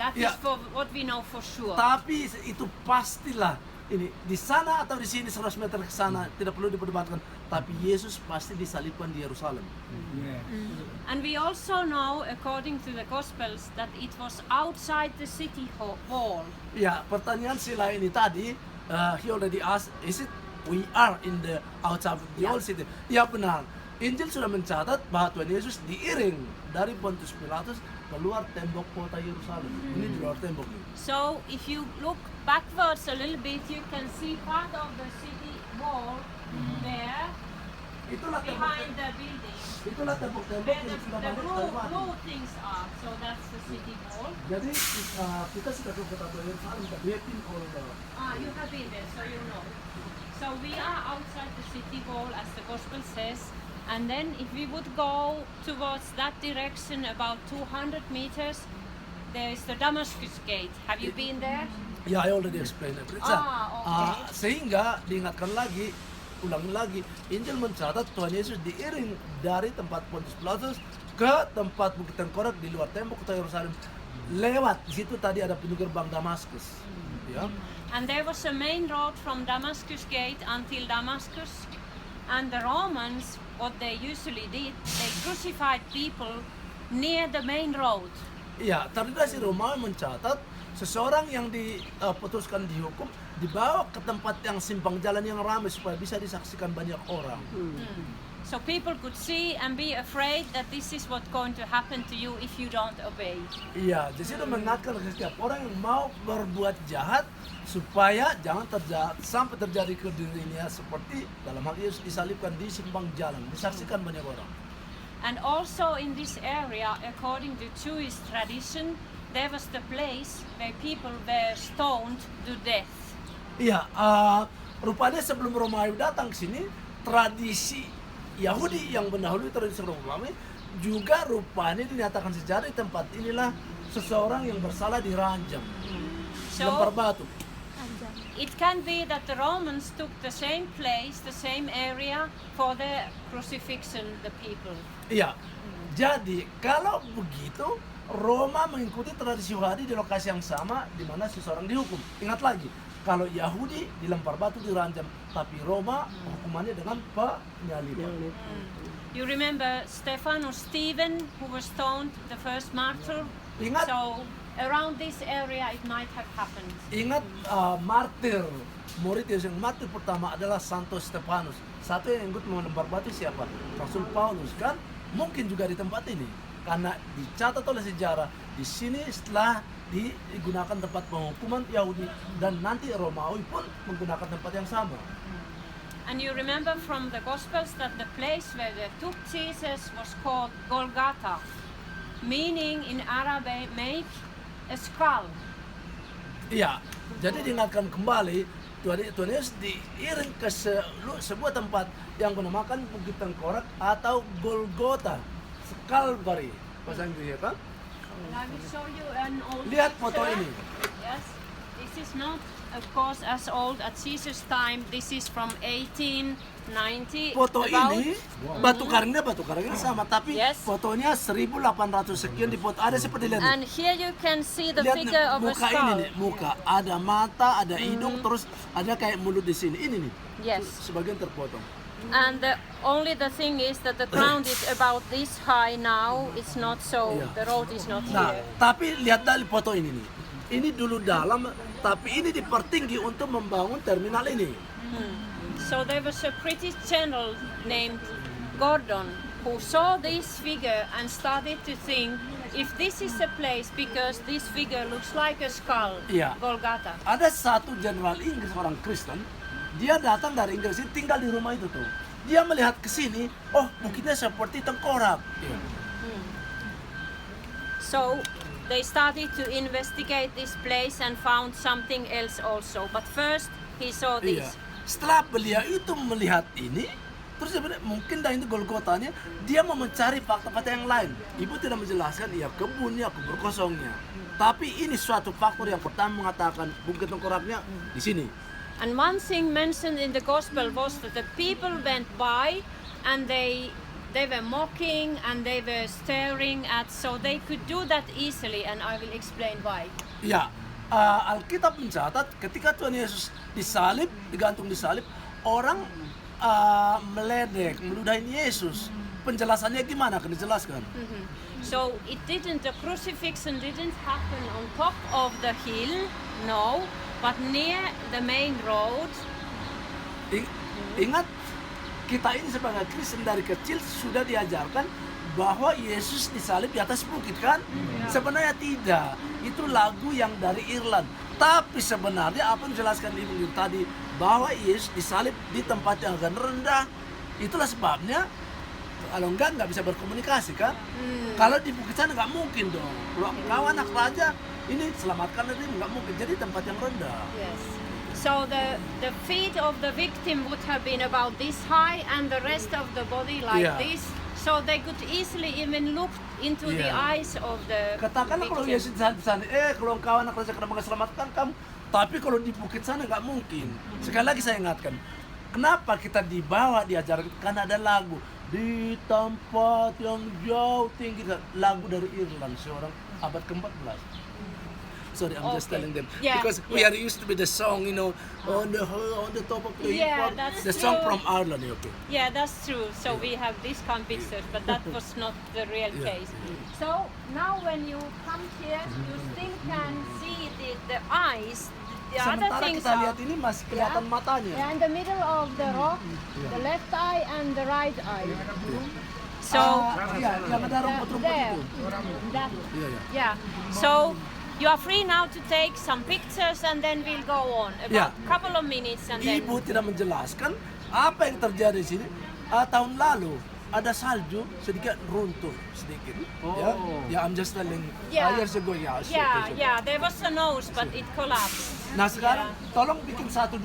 That is for what we know for sure. Tapi itu pastilah ini di sana atau di sini 100 meter ke sana tidak perlu diperdebatkan. Tapi Yesus pasti disalibkan di Yerusalem. Yeah. And we also know, according to the Gospels, that it was outside the city wall. Ya, pertanyaan sila ini tadi, he already asked, is it we are in the outside of the old city? Ya benar. Injil sudah mencatat bahwa Tuhan Yesus diiring dari Pontius Pilatus keluar tembok kota Yerusalem. Ini di luar tembok. So if you look backwards a little bit, you can see part of the city wall there Itulah behind the building. Itulah tembok-tembok Where yang sudah the banyak dari blue things are. So that's the city wall. Jadi kita sudah ke kota Yerusalem, kita lihatin You have been there, so you know. So we are outside the city wall, as the Gospel says. And then if we would go towards that direction about 200 meters, there is the Damascus Gate. Have you been there? Ya, I already explained it. Okay. Sehingga diingatkan lagi, ulangi lagi, Injil mencatat Tuhan Yesus diiring dari tempat Pontius Pilatus ke tempat Bukit Tengkorak di luar tembok kota Yerusalem. Lewat di situ tadi ada pintu gerbang Damaskus. Ya. And there was a main road from Damascus Gate until Damascus. And the Romans, what they usually did, they crucified people near the main road. Iya, tradisi Romawi mencatat seseorang yang diputuskan dihukum dibawa ke tempat yang simpang jalan yang ramai supaya bisa disaksikan banyak orang. So people could see and be afraid that this is what's going to happen to you if you don't obey. Iya, jadi sudah mengingatkan ke setiap orang yang mau berbuat jahat supaya jangan sampai terjadi ke dirinya seperti dalam hal Yesus disalibkan di simpang jalan, disaksikan banyak orang. And also in this area, according to Jewish tradition, there was the place where people were stoned to death. Iya, rupanya sebelum Romawi datang ke sini, tradisi Yahudi yang mendahului tradisi Romawi juga rupanya dinyatakan sejarah di tempat inilah seseorang yang bersalah diranjam, lempar batu. It can be that the Romans took the same place, the same area for the crucifixion the people. Iya, jadi kalau begitu Roma mengikuti tradisi Yahudi di lokasi yang sama di mana seseorang dihukum. Ingat lagi, kalau Yahudi dilempar batu diranjam, tapi Roma hukumannya dengan penyaliban. You remember Stephen who was stoned, the first martyr? Ingat. So around this area it might have happened. Ingat martir, murid Yesus yang martir pertama adalah Santo Stefanus. Satu yang ikut melempar batu siapa? Rasul Paulus kan? Mungkin juga di tempat ini. Karena dicatat oleh sejarah, di sini setelah digunakan tempat penghukuman Yahudi dan nanti Romawi pun menggunakan tempat yang sama. And you remember from the Gospels that the place where they took Jesus was called Golgotha, meaning in Arabic make a skull. Iya, jadi diingatkan kembali Tuhan Yesus diiring ke sebuah tempat yang dinamakan Bukit Tengkorak atau Golgotha, Calvary bahasa Inggris ya kan? And I will show you an old Lihat foto picture. ini. Yes, this is not, of course, as old as Jesus' time. This is from 1890. Foto about. ini batu karangnya sama, tapi Yes. fotonya 1800 sekian di foto. Ada seperti lihat nih. And here you can see the Lihat figure nih, of a muka ini skull. nih, muka ada mata, ada hidung, terus ada kayak mulut di sini. Ini nih, Yes. sebagian terpotong. And only the thing is that the ground is about this high now. It's not so. Yeah. The road is not Nah, here. tapi lihat dari foto ini nih. Ini dulu dalam, tapi ini dipertinggi untuk membangun terminal ini. So there was a British general named Gordon who saw this figure and started to think, if this is a place because this figure looks like a skull, Yeah. Golgotha. Ada satu jenderal Inggris orang Kristen, dia datang dari Inggris, dia tinggal di rumah itu tuh. Dia melihat ke sini, oh bukitnya seperti tengkorak. So they started to investigate this place and found something else also. But first he saw Iya. this. Setelah beliau itu melihat ini, terus dia bilang, mungkin dah itu Golgotanya, dia mau mencari fakta-fakta yang lain. Ibu tidak menjelaskan, ya kebunnya, kubur kosongnya. Tapi ini suatu faktor yang pertama mengatakan bukit tengkoraknya di sini. And one thing mentioned in the gospel was that the people went by and they they were mocking and they were staring at, so they could do that easily, and I will explain why. Ya, Alkitab mencatat ketika Tuhan Yesus disalib, digantung di salib, orang meledek, meludahin Yesus. Penjelasannya gimana? Akan dijelaskan. So the crucifixion didn't happen on top of the hill, no, but near the main road. Ingat, kita ini sebagai Kristen dari kecil sudah diajarkan bahwa Yesus disalib di atas bukit, kan? Sebenarnya tidak. Itu lagu yang dari Irland. Tapi sebenarnya apa yang dijelaskan di Ibu tadi, bahwa Yesus disalib di tempat yang agak rendah. Itulah sebabnya kalau nggak bisa berkomunikasi, kan? Kalau di bukit sana nggak mungkin dong. Kalau kau anak raja, ini selamatkan diri, nggak mungkin. Jadi tempat yang rendah. Yes. So the feet of the victim would have been about this high, and the rest of the body like this. So they could easily even look into the eyes of the Katakanlah kalau Yesus di sana, kalau engkau anak raja kenapa nggak selamatkan kamu? Tapi kalau di bukit sana nggak mungkin. Sekali lagi saya ingatkan, kenapa kita dibawa diajarkan? Karena ada lagu di tempat yang jauh tinggi, lagu dari Irland, seorang abad ke-14. Sorry, I'm just telling them because we are used to be the song, on the top of the hip-hop. That's The song true. from Ireland, okay. Yeah, that's true. So we have these kind of pictures, but that was not the real case. So now when you come here, you still can see the eyes. The other Sementara things kita are lihat ini masih kelihatan matanya. in the middle of the rock, the left eye and the right eye. So Iya, yang ada rumput-rumput there, itu. that, Iya, iya. yeah. So you are free now to take some pictures, and then we'll go on about a couple of minutes, and then. Ibu tidak menjelaskan apa yang terjadi di sini. Tahun lalu ada salju sedikit runtuh sedikit. Ya, I'm just telling. Years ago, Yeah, there was a nose, but it collapsed. Nah sekarang tolong bikin 1-2